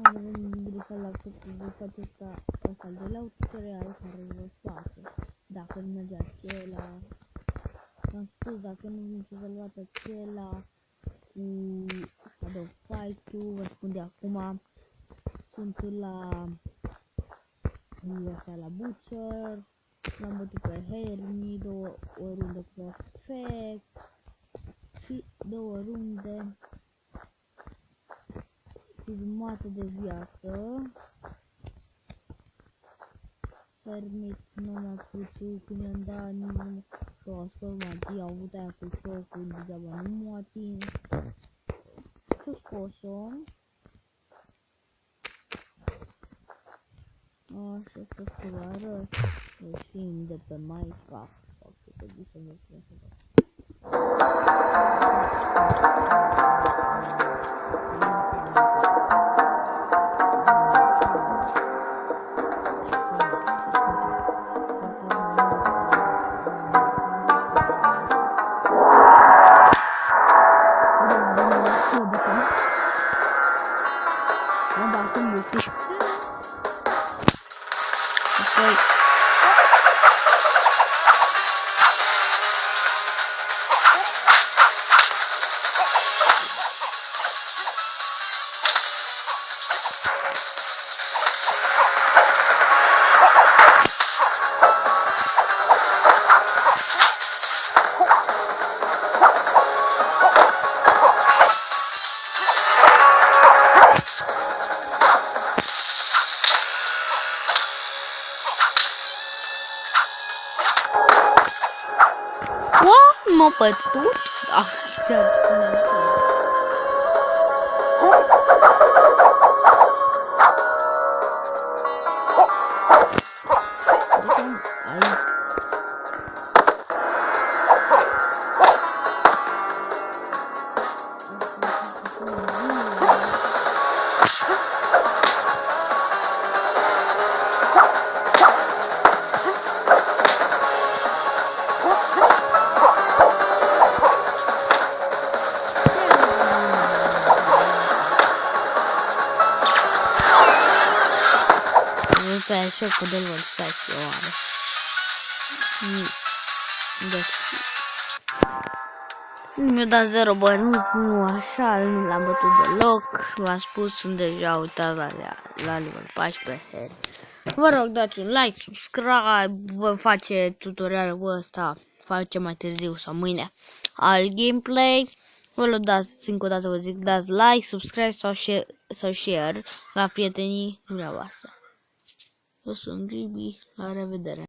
Am venit la grupul acesta al doilea tutorial care vă face. Dacă nu mergeați la... Am spus, dacă nu vin să vă luați acela cu Shadow Fight-ul, vă spun de acum, sunt la Butcher, l-am bătut pe Hermie, o rundă cu Perfect și 2 runde cu jumătate de viață. Hermie nu m-a putut când i-am dat nici transformații, au avut aia cu șocul, degeaba nu m-a atins. Și scos-o. Așa să vă arăt, ieșim de pe Minecraft, sau ce trebuie să ne spun să fac. M-a bătut? Ah, chiar pe așa cu de vor să fie oare. Mi-a dat 0 bănuți, nu așa, nu l-am bătut deloc. V-am spus, sunt deja uitat la level 14. Vă rog, dați un like, subscribe, vă face tutorialul ăsta, face mai târziu sau mâine al gameplay. Vă rog, dați încă o dată, vă zic, dați like, subscribe sau share la prietenii dumneavoastră. Eu sunt Gribi, la revedere!